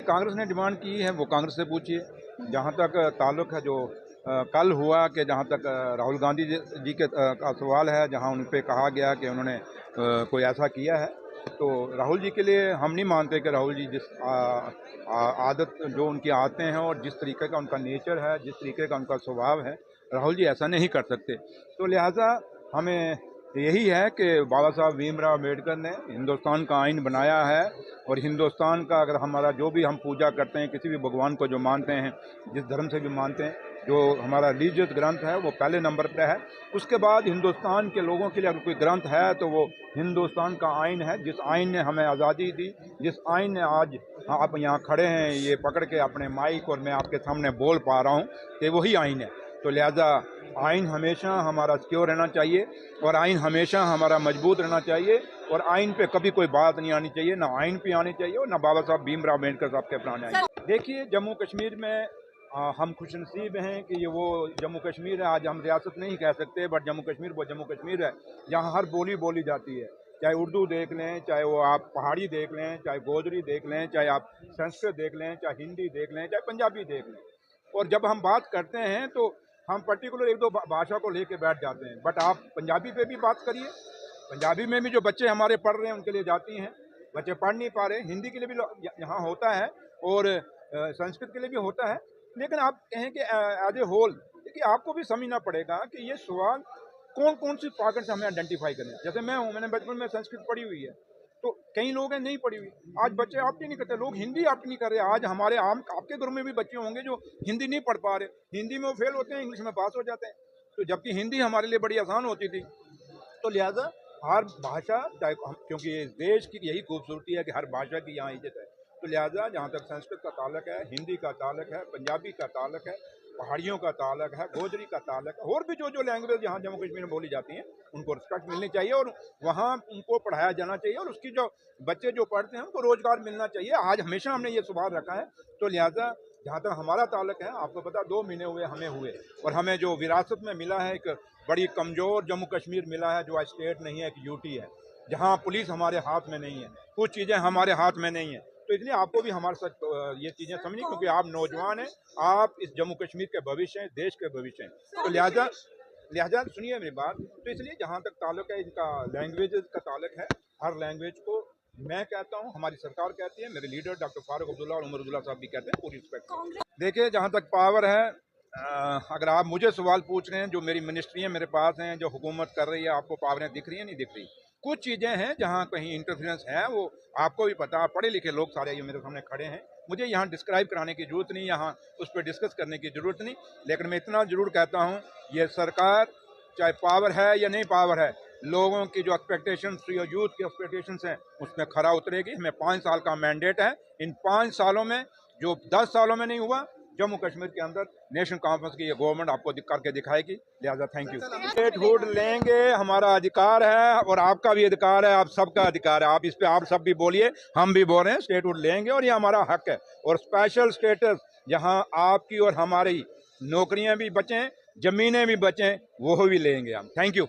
कांग्रेस ने डिमांड की है वो कांग्रेस से पूछिए। जहाँ तक ताल्लुक है जो कल हुआ कि जहाँ तक राहुल गांधी जी के का सवाल है, जहाँ उन पे कहा गया कि उन्होंने कोई ऐसा किया है, तो राहुल जी के लिए हम नहीं मानते कि राहुल जी जिस आदत जो उनकी आते हैं और जिस तरीके का उनका नेचर है, जिस तरीके का उनका स्वभाव है, राहुल जी ऐसा नहीं कर सकते। तो लिहाजा हमें यही है कि बाबा साहब भीमराव अम्बेडकर ने हिंदुस्तान का आइन बनाया है और हिंदुस्तान का अगर हमारा जो भी हम पूजा करते हैं, किसी भी भगवान को जो मानते हैं, जिस धर्म से भी मानते हैं, जो हमारा रिलीजियस ग्रंथ है वो पहले नंबर पर है। उसके बाद हिंदुस्तान के लोगों के लिए अगर कोई ग्रंथ है तो वो हिंदुस्तान का आइन है, जिस आइन ने हमें आज़ादी दी, जिस आइन ने आज आप यहाँ खड़े हैं ये पकड़ के अपने माइक और मैं आपके सामने बोल पा रहा हूँ कि वही आइन है। तो लिहाजा आइन हमेशा हमारा सिक्योर रहना चाहिए और आइन हमेशा हमारा मजबूत रहना चाहिए और आइन पे कभी कोई बात नहीं आनी चाहिए, ना आइन पे आनी चाहिए और ना बाबा साहब भीमराव अम्बेडकर साहब के प्राण आए। देखिए, जम्मू कश्मीर में हम खुशनसीब हैं कि ये वो जम्मू कश्मीर है। आज हम रियासत नहीं कह सकते, बट जम्मू कश्मीर वो जम्मू कश्मीर है जहाँ हर बोली बोली जाती है। चाहे उर्दू देख लें, चाहे वो आप पहाड़ी देख लें, चाहे गोजरी देख लें, चाहे आप संस्कृत देख लें, चाहे हिंदी देख लें, चाहे पंजाबी देख लें। और जब हम बात करते हैं तो हम पर्टिकुलर एक दो भाषा को लेके बैठ जाते हैं, बट आप पंजाबी पे भी बात करिए। पंजाबी में भी जो बच्चे हमारे पढ़ रहे हैं उनके लिए जाती हैं, बच्चे पढ़ नहीं पा रहे। हिंदी के लिए भी यहाँ होता है और संस्कृत के लिए भी होता है। लेकिन आप कहें कि एज ए होल, देखिए आपको भी समझना पड़ेगा कि ये सवाल कौन कौन सी पार्ट से हमें आइडेंटिफाई करें। जैसे मैं हूँ, मैंने बचपन में संस्कृत पढ़ी हुई है, तो कई लोग हैं नहीं पढ़ी हुई। आज बच्चे ऑप्ट ही नहीं करते, लोग हिंदी ऑप्ट नहीं कर रहे। आज हमारे आपके घर में भी बच्चे होंगे जो हिंदी नहीं पढ़ पा रहे, हिंदी में वो फेल होते हैं, इंग्लिश में पास हो जाते हैं। तो जबकि हिंदी हमारे लिए बड़ी आसान होती थी। तो लिहाजा हर भाषा, क्योंकि इस देश की यही खूबसूरती है कि हर भाषा की यहाँ इज्जत है। तो लिहाजा जहाँ तक संस्कृत का ताल्लुक है, हिंदी का ताल्लुक है, पंजाबी का ताल्लुक है, पहाड़ियों का ताल्लुक है, गोजरी का ताल्लुक है, और भी जो लैंग्वेज यहाँ जम्मू कश्मीर में बोली जाती हैं उनको रिस्पेक्ट मिलनी चाहिए और वहाँ उनको पढ़ाया जाना चाहिए और उसकी जो बच्चे जो पढ़ते हैं उनको रोजगार मिलना चाहिए। आज हमेशा हमने ये सुधार रखा है। तो लिहाजा जहाँ तक हमारा ताल्लुक है, आपको पता 2 महीने हुए हमें हुए, और हमें जो विरासत में मिला है, एक बड़ी कमज़ोर जम्मू कश्मीर मिला है, जो आज स्टेट नहीं है, एक यूटी है, जहाँ पुलिस हमारे हाथ में नहीं है, कुछ चीज़ें हमारे हाथ में नहीं है। तो इसलिए आपको भी हमारे साथ ये चीज़ें समझनी, क्योंकि आप नौजवान हैं, आप इस जम्मू कश्मीर के भविष्य हैं, देश के भविष्य हैं। तो लिहाजा सुनिए मेरी बात। तो इसलिए जहाँ तक ताल्लुक है इनका लैंग्वेज का ताल्लुक है, हर लैंग्वेज को मैं कहता हूँ, हमारी सरकार कहती है, मेरे लीडर डॉक्टर फारूक अब्दुल्ला और उमर अब्दुल्ला साहब भी कहते हैं, पूरी रिस्पेक्ट। देखिए, जहाँ तक पावर है, अगर आप मुझे सवाल पूछ रहे हैं, जो मेरी मिनिस्ट्रियाँ मेरे पास हैं, जो हुकूमत कर रही है, आपको पावरें दिख रही हैं नहीं दिख रही? कुछ चीज़ें हैं जहाँ कहीं इंटरफेरेंस है, वो आपको भी पता, पढ़े लिखे लोग सारे ये मेरे सामने खड़े हैं, मुझे यहाँ डिस्क्राइब कराने की ज़रूरत नहीं, यहाँ उस पर डिस्कस करने की ज़रूरत नहीं। लेकिन मैं इतना ज़रूर कहता हूँ, ये सरकार चाहे पावर है या नहीं पावर है, लोगों की जो एक्सपेक्टेशंस, जो यूथ की एक्सपेक्टेशंस हैं, उसमें खरा उतरेगी। हमें 5 साल का मैंडेट है। इन 5 सालों में जो 10 सालों में नहीं हुआ, जम्मू कश्मीर के अंदर नेशनल कॉन्फ्रेंस की ये गवर्नमेंट आपको करके दिखाएगी। लिहाजा थैंक यू। स्टेटहुड लेंगे, हमारा अधिकार है और आपका भी अधिकार है, आप सबका अधिकार है। आप इस पे आप सब भी बोलिए, हम भी बोल रहे हैं, स्टेटहुड लेंगे और ये हमारा हक है। और स्पेशल स्टेटस जहां आपकी और हमारी नौकरियां भी बचें, जमीनें भी बचें, वो भी लेंगे हम। Thank you.